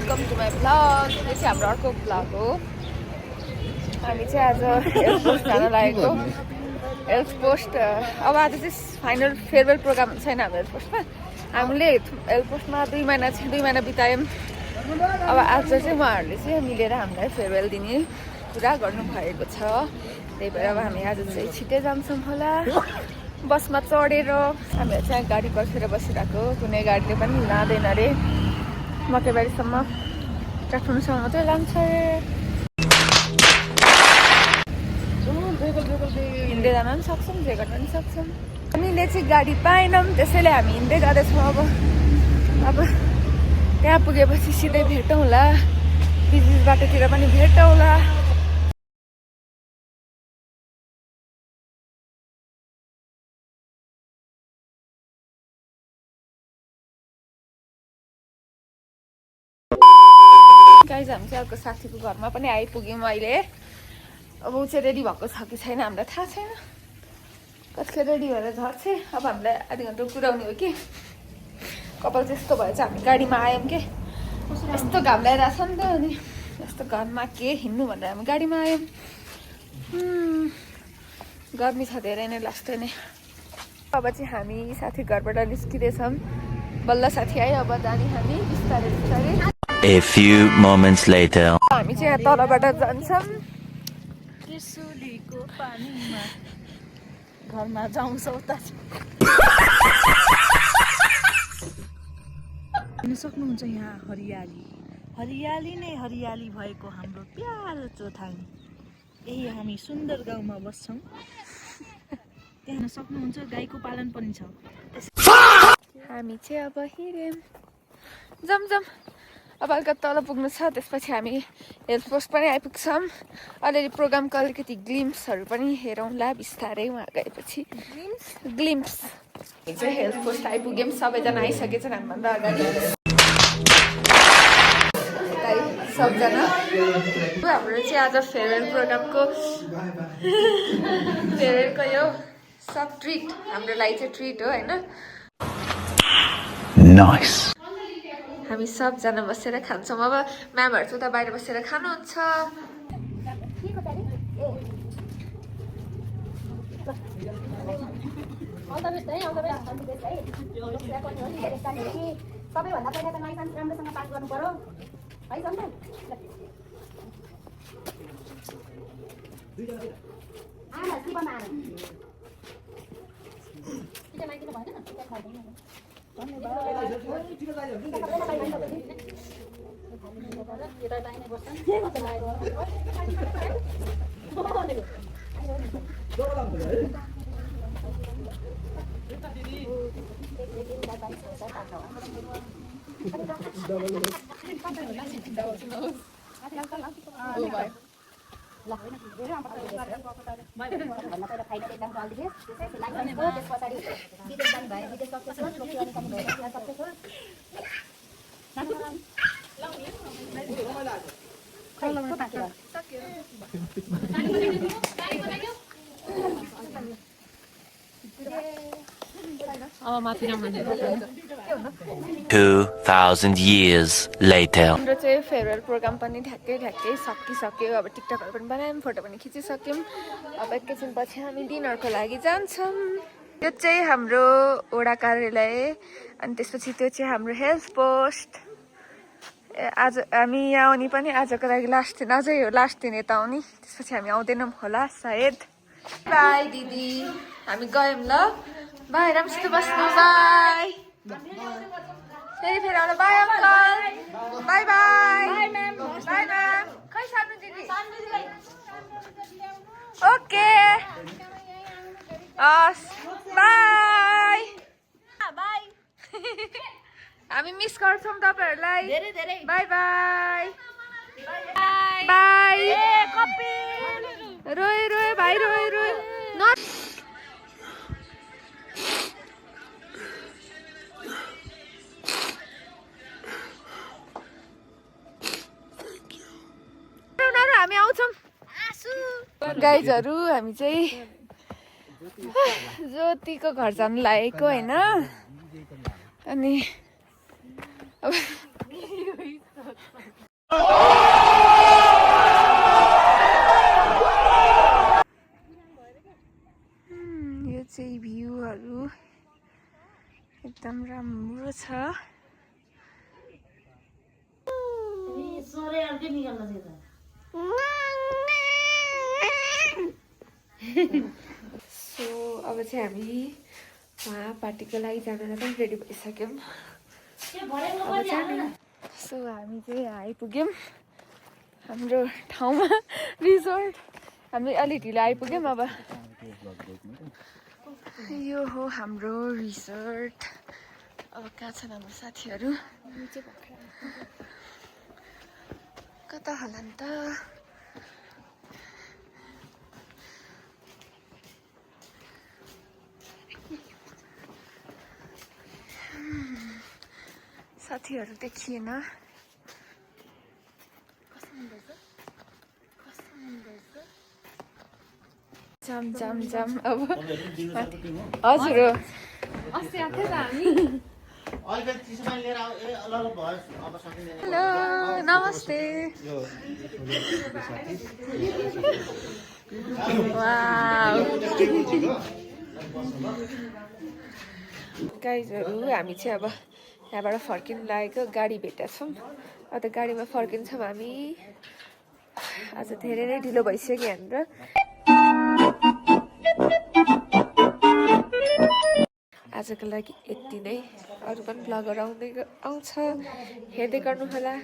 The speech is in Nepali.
Welcome to my blog. यो चाहिँ हाम्रो अर्को ब्लग हो। हामी चाहिँ आज हेल्थ पोस्ट जान लागेको। हेल्थ पोस्ट अब आज चाहिँ फाइनल फेयरवेल प्रोग्राम छैन हाम्रो हेल्थ पोस्टमा। हामीले हेल्थ पोस्टमा 2 महिना बितायौँ। अब आज चाहिँ उहाँहरूले चाहिँ मिलेर हामीलाई फेयरवेल दिने कुरा गर्नुभएको छ। त्यही भएर अब हामी आज चाहिँ छिट्टै जान्छौँ होला। बसमा चढेर हामीहरू चाहिँ गाडी पर्खेर बसिरहेको। कुनै गाडीले पनि लाँदैन अरे। मकैबारीसम्म काठमाडौँसम्म मात्रै लान्छ। हिँड्दै जान पनि सक्छौँ, जे गर्न पनि सक्छौँ। हामीले चाहिँ गाडी पाएनौँ, त्यसैले हामी हिँड्दै जाँदैछौँ। अब त्यहाँ पुगेपछि सिधै भेटौँला, बिच बाटोतिर पनि भेटौँला। गाइज हामी चाहिँ अर्को साथीको घरमा पनि आइपुग्यौँ अहिले। अब ऊ चाहिँ रेडी भएको छ कि छैन हामीलाई थाहा छैन। कतिखेर रेडी भएर झर्छ। अब हामीलाई आधी घन्टा कुराउने हो कि। कपाल चाहिँ यस्तो भएछ, हामी गाडीमा आयौँ कि यस्तो घाम लगाइरहेछ नि त। अनि यस्तो घाममा के हिँड्नु भनेर हामी गाडीमा आयौँ। गर्मी छ धेरै नै, लास्टै नै। अब चाहिँ हामी साथी घरबाट निस्किँदैछौँ। बल्ल साथी आयो, अब जाने हामी बिस्तारै बिस्तारै। A few moments later. हामी चाहिँ यहाँ तलबाट जान्छौँ। त्रिशुलीको पानीमा घरमा जाउँ सौता हेर्न सक्नुहुन्छ। यहाँ हरियाली हरियाली नै हरियाली भएको हाम्रो प्यारो चोथाङ। यही हामी सुन्दर गाउँमा बस्छौँ। त्यहाँ हेर्न सक्नुहुन्छ गाईको पालन पनि छ। हामी चाहिँ अब हिँड्यौँ। जम अब अलिकति तल पुग्नु छ। त्यसपछि हामी हेल्थ पोस्ट पनि आइपुग्छौँ। अलिअलि प्रोग्रामको अलिकति ग्लिम्प्सहरू पनि हेरौँला बिस्तारै वहाँ गएपछि। ग्लिम्प्स हामी चाहिँ हेल्थ पोस्ट आइपुग्यौँ। सबैजना आइसकेछन् हामीभन्दा अगाडि। सबजना हाम्रो चाहिँ आज फेयरवेल प्रोग्रामको फेयरवेलको यो सब ट्रिट हाम्रो लागि चाहिँ ट्रिट हो होइन। Nice. हामी सबजना बसेर खान्छौँ। अब म्यामहरू चाहिँ उता बाहिर बसेर खानुहुन्छ। सबैभन्दा पहिला त लाइसेन्स राम्रोसँग पास गर्नु पर्यो है सन्तान। आमा शिवमा आमा किन माइकिन भएन किन खादैन अब माथि जाउँ। 2000 years later. हाम्रो चाहिँ फेयरवेल प्रोग्राम पनि ठ्याक्कै सकिसक्यो। अब टिकटकहरू पनि बनायौँ, फोटो पनि खिचिसक्यौँ। अब एकैछिन पछि हामी डिनरको लागि जान्छौँ। यो चाहिँ हाम्रो वडा कार्यालय अनि त्यसपछि त्यो चाहिँ हाम्रो हेल्थ पोस्ट। आज हामी यहाँ आउने पनि आजको लागि लास्ट दिन, अझै हो लास्ट दिन यता आउने। त्यसपछि हामी आउँदैनौँ होला सायद। बाई दिदी, हामी गयौँ ल। बाई, राम्रोसित बस्नु। बाई। फेरि आउनु। By uncle. By by by ma'am. खै सानो दिदी। ओके हस् बाई बाई। हामी मिस गर्छौँ तपाईँहरूलाई। By by by. रोए भाइ रोए। हामी आउँछौँ गाइजहरू। हामी चाहिँ ज्योतिको घर जानु लागेको होइन। अनि सो अब चाहिँ हामी उहाँ पार्टीको लागि जानलाई पनि रेडी भइसक्यौँ। सो हामी चाहिँ आइपुग्यौँ हाम्रो ठाउँमा रिजोर्ट। हामी अलि ढिलो आइपुग्यौँ। अब यो हो हाम्रो रिजोर्ट। अब कहाँ छन् हाम्रो साथीहरू? कता होला नि त? साथीहरू देखिएन। जाम जाम जाम। अब हजुर हो। अस्ति आएको थियो त हामी। हेलो नमस्ते। गाइजहरू हामी चाहिँ अब यहाँबाट फर्किनु लागेको। गाडी भेटेका छौँ। अब त गाडीमा फर्किन्छौँ हामी। आज धेरै नै ढिलो भइसक्यो यहाँनिर। आजको लागि यति नै। अरू पनि भ्लगहरू आउँछ, हेर्दै गर्नु होला।